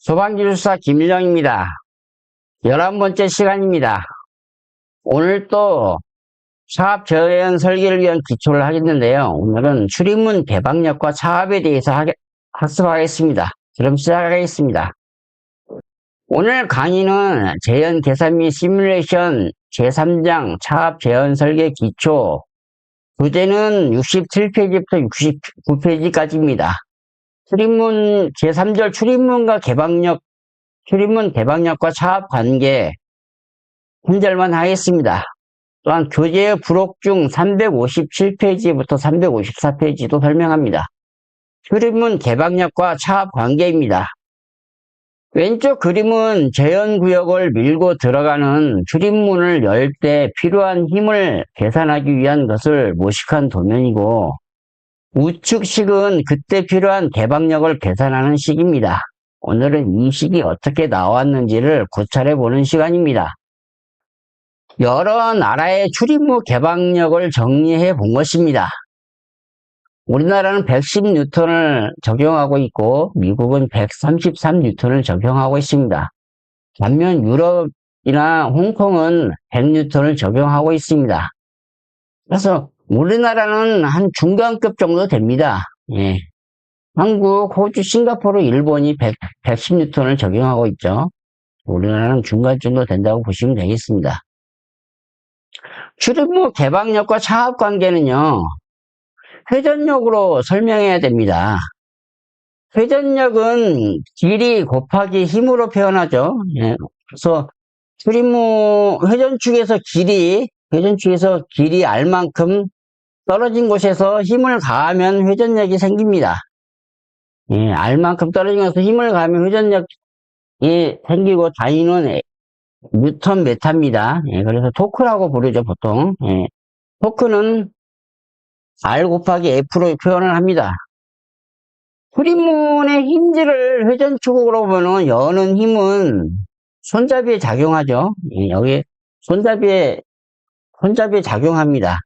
소방기술사 김일영입니다. 11번째 시간입니다. 오늘 또 차압 저연 설계를 위한 기초를 하겠는데요. 오늘은 출입문 개방력과 차압에 대해서 학습하겠습니다. 그럼 시작하겠습니다. 오늘 강의는 재현 계산 및 시뮬레이션 제3장 차압 재현 설계 기초, 부제는 67페이지부터 69페이지까지입니다. 출입문 제3절 출입문 개방력과 차압 관계 한 절만 하겠습니다. 또한 교재의 부록 중 357페이지부터 354페이지도 설명합니다. 출입문 개방력과 차압 관계입니다. 왼쪽 그림은 재현구역을 밀고 들어가는 출입문을 열 때 필요한 힘을 계산하기 위한 것을 모식한 도면이고, 우측 식은 그때 필요한 개방력을 계산하는 식입니다. 오늘은 이 식이 어떻게 나왔는지를 고찰해 보는 시간입니다. 여러 나라의 출입문 개방력을 정리해 본 것입니다. 우리나라는 110N을 적용하고 있고 미국은 133N을 적용하고 있습니다. 반면 유럽이나 홍콩은 100N을 적용하고 있습니다. 그래서 우리나라는 한 중간급 정도 됩니다. 예. 한국, 호주, 싱가포르, 일본이 110N을 적용하고 있죠. 우리나라는 중간 정도 된다고 보시면 되겠습니다. 출입문 개방력과 차압 관계는요, 회전력으로 설명해야 됩니다. 회전력은 길이 곱하기 힘으로 표현하죠. 예. 그래서 출입문 회전축에서 길이 알만큼 떨어진 곳에서 힘을 가하면 회전력이 생깁니다. 예, 알만큼 떨어진 곳에서 힘을 가하면 회전력이 생기고 단위는 뉴턴 메타입니다. 예, 그래서 토크라고 부르죠, 보통. 예, 토크는 R 곱하기 F로 표현을 합니다. 출입문의 힌지를 회전축으로 보면 여는 힘은 손잡이에 작용하죠. 예, 여기 손잡이에 작용합니다.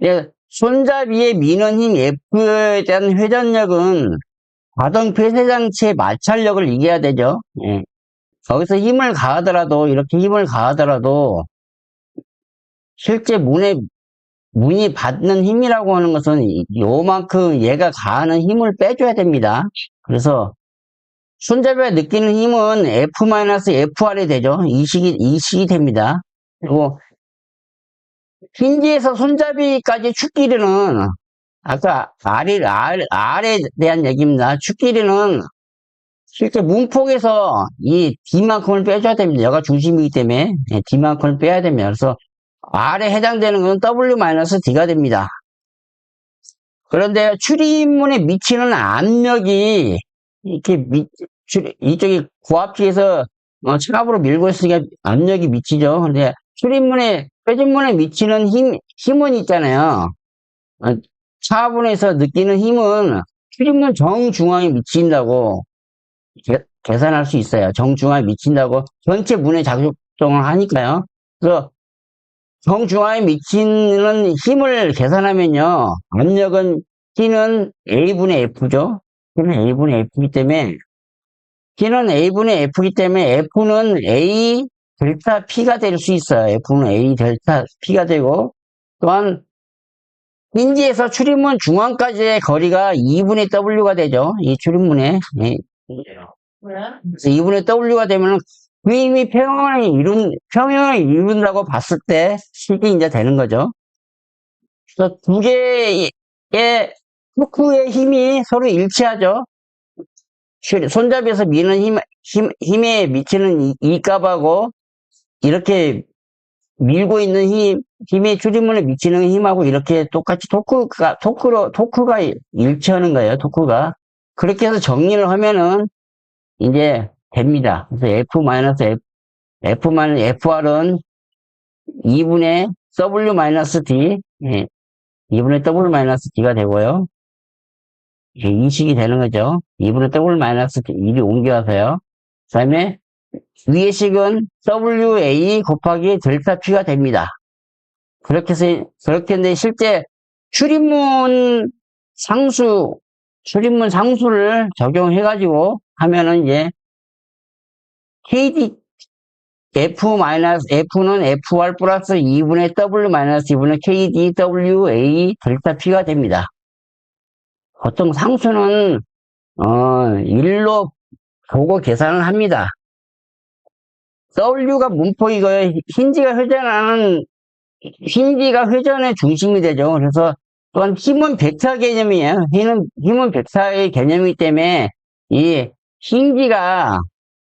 예, 손잡이에 미는 힘 F에 대한 회전력은 가동 폐쇄장치의 마찰력을 이겨야 되죠. 예. 거기서 힘을 가하더라도, 이렇게 힘을 가하더라도, 실제 문이 받는 힘이라고 하는 것은 요만큼 얘가 가하는 힘을 빼줘야 됩니다. 그래서 손잡이가 느끼는 힘은 F-FR이 되죠. 이 식이 됩니다. 그리고 힌지에서 손잡이까지 축길이는 아까 R에 대한 얘기입니다. 축길이는 실제 문폭에서 이 D만큼을 빼줘야 됩니다. 여가 중심이기 때문에 D만큼을 빼야 됩니다. 그래서 R에 해당되는 것은 W-D가 됩니다. 그런데 출입문에 미치는 압력이 이렇게 이쪽이 고압측에서 차압으로 밀고 있으니까 압력이 미치죠. 근데 회전문에 미치는 힘은 있잖아요. 차압원에서 느끼는 힘은 출입문 정중앙에 미친다고 계산할 수 있어요. 정중앙에 미친다고 전체 문에 작용을 하니까요. 그래서 정중앙에 미치는 힘을 계산하면요. 압력은 T는 A분의 F죠. T는 A분의 F이기 때문에 F는 A 델타 P가 될 수 있어요. F는 A 델타 P가 되고, 또한 힌지에서 출입문 중앙까지의 거리가 2분의 W가 되죠. 이 출입문에. 그래서 2분의 W가 되면 그 힘이 평형을 이룬다고 봤을 때 식이 이제 되는 거죠. 그래서 두 개의 토크의 힘이 서로 일치하죠. 손잡이에서 미는 힘에 미치는 이 값하고 이렇게 밀고 있는 힘의 출입문에 미치는 힘하고 이렇게 똑같이 토크가 일치하는 거예요, 토크가. 그렇게 해서 정리를 하면은 이제 됩니다. 그래서 FR은 2분의 W-D, 2분의 W-D가 되고요. 이 식이 되는 거죠. 2분의 W-D, 이리 옮겨와서요. 그 다음에 위의 식은 WA 곱하기 델타 P가 됩니다. 그렇게 했는데 실제 출입문 상수를 적용해가지고 하면은 이제 KD, F는 FR 플러스 2분의 W 마이너스 2분의 KD, WA, 델타 P가 됩니다. 보통 상수는, 1로 보고 계산을 합니다. W가 문포이고요. 힌지가 회전의 중심이 되죠. 그래서 또한 힘은 벡터 개념이에요. 힘은 벡터의 개념이기 때문에 이 힌지가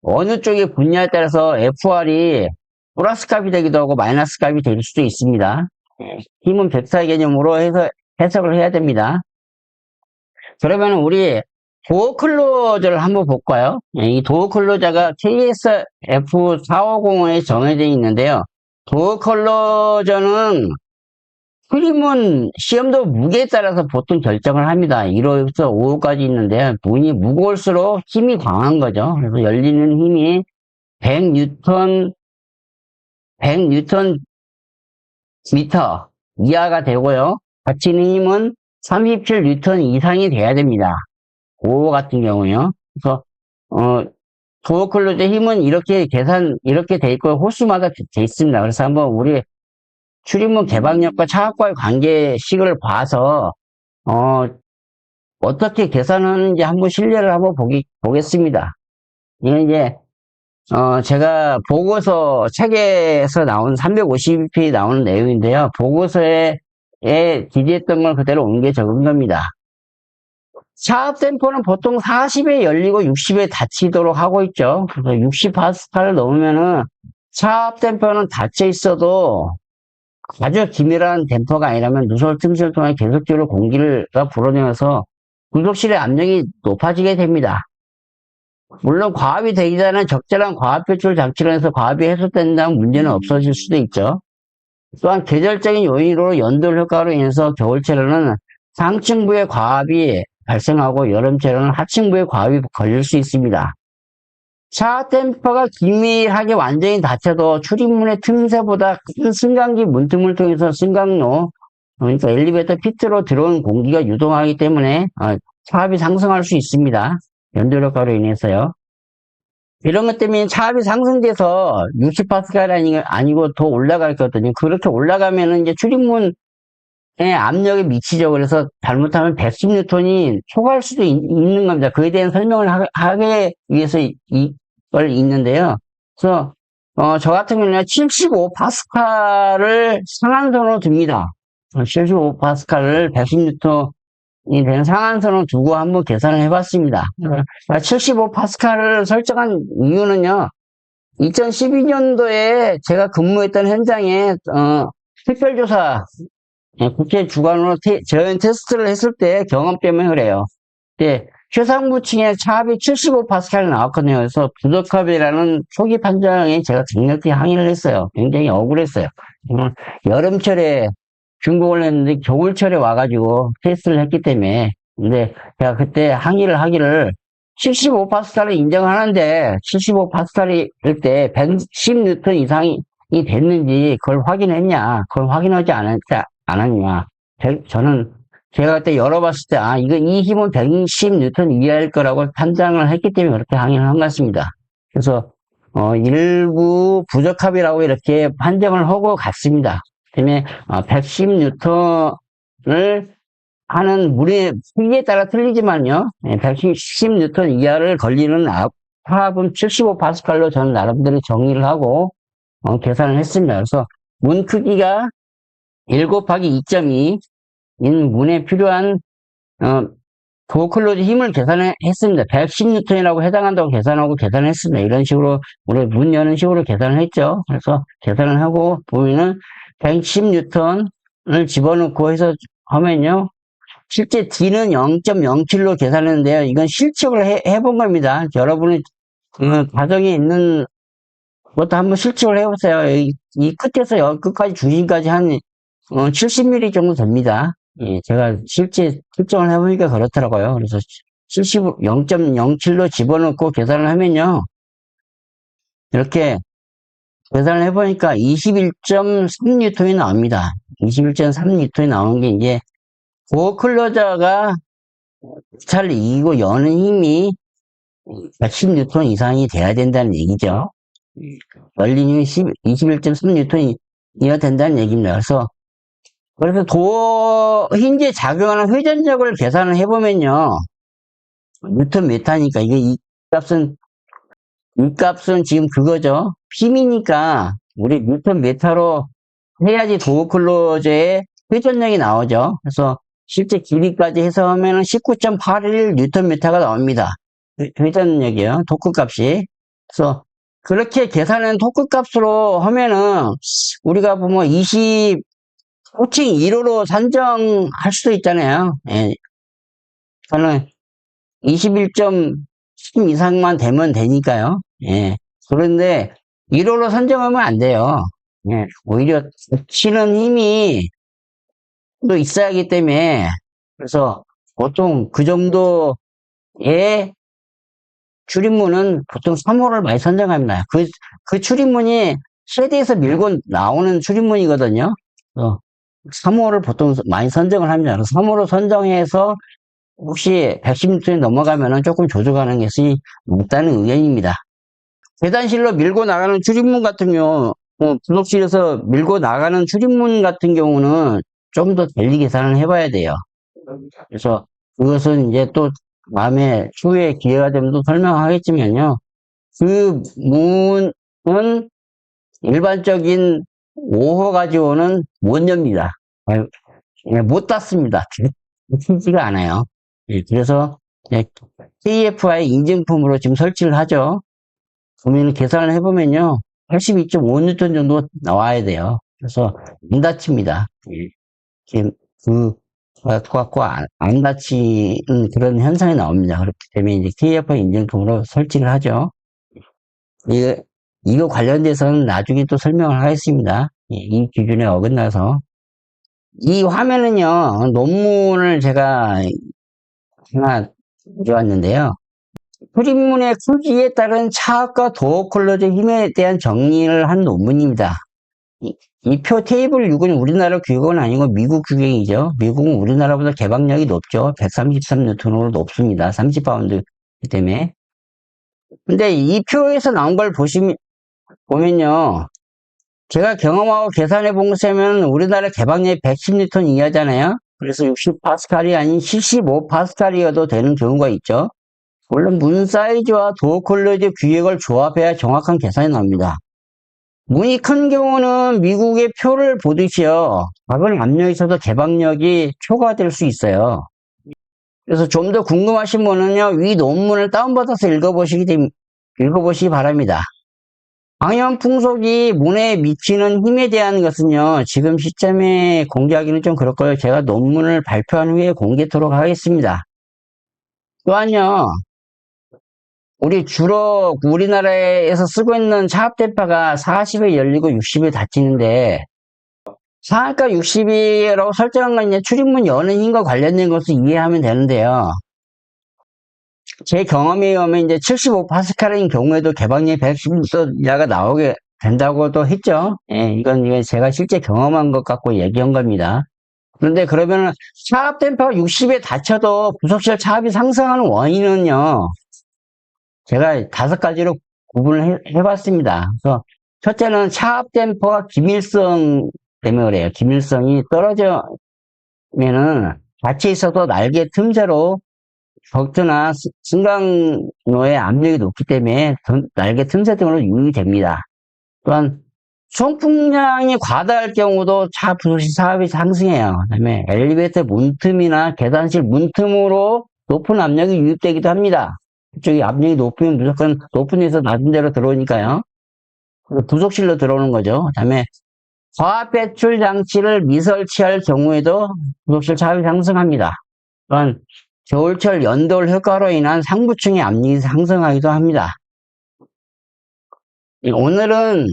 어느 쪽에 붙냐에 따라서 FR이 플러스 값이 되기도 하고 마이너스 값이 될 수도 있습니다. 힘은 벡터의 개념으로 해석을 해야 됩니다. 그러면 우리 도어 클로저를 한번 볼까요? 이 도어 클로저가 KSF4505에 정해져 있는데요. 도어 클로저는 흐림은 시험도 무게에 따라서 보통 결정을 합니다. 1호에서 5호까지 있는데 문이 무거울수록 힘이 강한 거죠. 그래서 열리는 힘이 100뉴턴 미터 이하가 되고요. 닫히는 힘은 37뉴턴 이상이 돼야 됩니다. 5호 같은 경우요. 그래서 도어 클로저 힘은 이렇게 돼 있고 호수마다 돼 있습니다. 그래서 한번 우리 출입문 개방력과 차압과의 관계식을 봐서 어떻게 계산하는지 한번 실례를 한번 보겠습니다. 이건 이제 제가 보고서 책에서 나온 350페이지 나오는 내용인데요. 보고서에 기재했던 걸 그대로 옮겨 적은 겁니다. 차압 댐퍼는 보통 40에 열리고 60에 닫히도록 하고 있죠. 그래서 60파스칼을 넣으면은 차압 댐퍼는 닫혀 있어도 아주 기밀한 댐퍼가 아니라면 누설 틈새를 통해 계속적으로 공기가 불어내면서 군속실의 압력이 높아지게 됩니다. 물론 과압이 되기 전에 적절한 과압 배출 장치를 해서 과압이 해소된다면 문제는 없어질 수도 있죠. 또한 계절적인 요인으로 연돌 효과로 인해서 겨울철에는 상층부의 과압이 발생하고 여름철에는 하층부의 과압이 걸릴 수 있습니다. 차 댐퍼가 기밀하게 완전히 닫혀도 출입문의 틈새보다 큰 승강기 문틈을 통해서 승강로, 그러니까 엘리베이터 피트로 들어온 공기가 유동하기 때문에 차압이 상승할 수 있습니다. 연돌 효과로 인해서요. 이런 것 때문에 차압이 상승돼서 60파스칼이 아니고 더 올라가거든요. 그렇게 올라가면은 이제 출입문에 압력이 미치죠. 그래서 잘못하면 110뉴턴이 초과할 수도 있는 겁니다. 그에 대한 설명을 하기 위해서 이걸 있는데요. 그래서 저 같은 경우는 75파스칼을 상한선으로 둡니다. 75파스칼을 110뉴턴 이 되는 상한선을 두고 한번 계산을 해봤습니다. 75파스칼을 설정한 이유는요, 2012년도에 제가 근무했던 현장에, 특별조사, 국회 주관으로 저연 테스트를 했을 때 경험 때문에 그래요. 네, 최상부층의 차압이 75파스칼이 나왔거든요. 그래서 부적합이라는 초기 판정에 제가 강력히 항의를 했어요. 굉장히 억울했어요. 여름철에 중복을 했는데 겨울철에 와가지고 테스트를 했기 때문에. 근데 제가 그때 항의를 하기를 75파스칼을 인정하는데 75파스칼일 때 110뉴턴 이상이 됐는지 그걸 확인했냐, 그걸 확인하지 않았냐. 제가 그때 열어봤을 때 이 힘은 110뉴턴 이하일 거라고 판단을 했기 때문에 그렇게 항의를 한 것 같습니다. 그래서 일부 부적합이라고 이렇게 판정을 하고 갔습니다. 때문에 110뉴턴을 하는 물의 크기에 따라 틀리지만요. 110뉴턴 이하를 걸리는 화합은 75파스칼로 저는 나름대로 정의를 하고 계산을 했습니다. 그래서 문 크기가 1 곱하기 2.2인 문에 필요한 도어 클로즈 힘을 계산을 했습니다. 110뉴턴이라고 해당한다고 계산을 했습니다. 이런 식으로 우리 문 여는 식으로 계산을 했죠. 그래서 계산을 하고 보면은 110뉴턴을 집어넣고 해서 하면요. 실제 D는 0.07로 계산했는데요. 이건 실측을 해본 겁니다. 여러분이 가정에 있는 것도 한번 실측을 해보세요. 이 끝에서 여기 끝까지 중심까지 한 70mm 정도 됩니다. 예, 제가 실제 측정을 해보니까 그렇더라고요. 그래서 0.07로 집어넣고 계산을 하면요. 이렇게 계산을 해보니까 21.3뉴턴이 나옵니다. 21.3뉴턴이 나오는 게 이제 도어 클로저가 차를 이기고 여는 힘이 10뉴턴 이상이 돼야 된다는 얘기죠. 열림이 21.3뉴턴이어야 된다는 얘기입니다. 그래서 도어힌지에 작용하는 회전력을 계산을 해보면요. 뉴턴 메타니까 이게 이 값은 지금 그거죠. 힘이니까 우리 뉴턴 메타로 해야지 도어 클로저의 회전력이 나오죠. 그래서 실제 길이까지 해서 하면은 19.81 뉴턴 메타가 나옵니다. 회전력이요. 토크 값이. 그래서 그렇게 계산한 토크 값으로 하면은 우리가 보면 호칭 1호로 산정할 수도 있잖아요. 예. 저는 21.10 이상만 되면 되니까요. 예. 그런데 1호로 산정하면 안 돼요. 예. 오히려 치는 힘이 또 있어야 하기 때문에, 그래서 보통 그 정도의 출입문은 보통 3호를 많이 선정합니다. 그 출입문이 세대에서 밀고 나오는 출입문이거든요. 3호를 보통 많이 선정을 합니다. 3호로 선정해서 혹시 110N이 넘어가면은 조금 조절하는 것이 맞다는 의견입니다. 계단실로 밀고 나가는 출입문 같은 경우, 부속실에서 밀고 나가는 출입문 같은 경우는 좀 더 델리 계산을 해봐야 돼요. 그래서 그것은 이제 또 추후에 기회가 되면 또 설명하겠지만요. 그 문은 일반적인 5호 가지고는 못 엽니다. 못 닫습니다. 닫히지가 않아요. 그래서 KFI 인증품으로 지금 설치를 하죠. 그러면 계산을 해보면요. 82.5N 정도 나와야 돼요. 그래서 안 닫힙니다. 지금 갖고 안 닫히는 그런 현상이 나옵니다. 그렇기 때문에 이제 KFI 인증품으로 설치를 하죠. 이거 관련돼서는 나중에 또 설명을 하겠습니다. 이 기준에 어긋나서. 이 화면은요, 논문을 제가 하나 가져왔는데요. 출입문의 크기에 따른 차압과 도어 클로저 힘에 대한 정리를 한 논문입니다. 이 표 테이블 6은 우리나라 규격은 아니고 미국 규격이죠. 미국은 우리나라보다 개방력이 높죠. 133N으로 높습니다. 30파운드 때문에. 근데 이 표에서 나온 걸 보면요. 제가 경험하고 계산해 본 것이면 우리나라 개방력이 110N 이하잖아요. 그래서 60파스칼이 아닌 75파스칼이어도 되는 경우가 있죠. 물론 문 사이즈와 도어 클로저 규격을 조합해야 정확한 계산이 나옵니다. 문이 큰 경우는 미국의 표를 보듯이요. 작은 압력이 있어서 개방력이 초과될 수 있어요. 그래서 좀 더 궁금하신 분은요. 위 논문을 다운받아서 읽어보시기 바랍니다. 방염 풍속이 문에 미치는 힘에 대한 것은요. 지금 시점에 공개하기는 좀 그렇고요. 제가 논문을 발표한 후에 공개토록 하겠습니다. 또한요. 주로 우리나라에서 쓰고 있는 차압 대파가 40에 열리고 60에 닫히는데 상한가 60이라고 설정한 건 이제 출입문 여는 힘과 관련된 것을 이해하면 되는데요. 제 경험에 의하면 이제 75파스칼인 경우에도 개방력이 110 이하가 나오게 된다고도 했죠. 예, 이건 제가 실제 경험한 것 갖고 얘기한 겁니다. 그런데 그러면은 차압 대파가 60에 닫혀도 부속실 차압이 상승하는 원인은요. 제가 5가지로 구분을 해봤습니다. 그래서 첫째는 차압 댐퍼가 기밀성 때문에 그래요. 기밀성이 떨어지면은 닫혀 있어도 날개 틈새로 벽트나 승강로의 압력이 높기 때문에 날개 틈새 등으로 유입됩니다. 또한 송풍량이 과다할 경우도 차 부속실 차압이 상승해요. 그다음에 엘리베이터 문틈이나 계단실 문틈으로 높은 압력이 유입되기도 합니다. 그쪽이 압력이 높으면 무조건 높은 데서 낮은 데로 들어오니까요. 부속실로 들어오는 거죠. 그 다음에 과압 배출 장치를 미설치할 경우에도 부속실 차압이 상승합니다. 또한 겨울철 연돌 효과로 인한 상부층의 압력이 상승하기도 합니다. 오늘은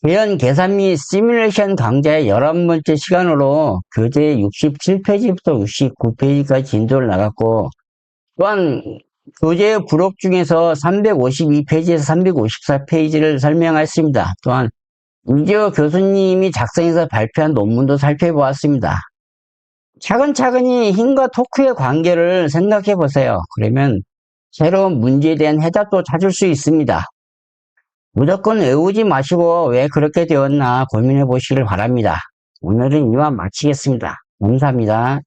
개연 계산 및 시뮬레이션 강좌의 11번째 시간으로 교재 67페이지부터 69페이지까지 진도를 나갔고, 또한 교재의 부록 중에서 352페이지에서 354페이지를 설명했습니다. 또한 이재호 교수님이 작성해서 발표한 논문도 살펴보았습니다. 차근차근히 힘과 토크의 관계를 생각해 보세요. 그러면 새로운 문제에 대한 해답도 찾을 수 있습니다. 무조건 외우지 마시고 왜 그렇게 되었나 고민해 보시길 바랍니다. 오늘은 이만 마치겠습니다. 감사합니다.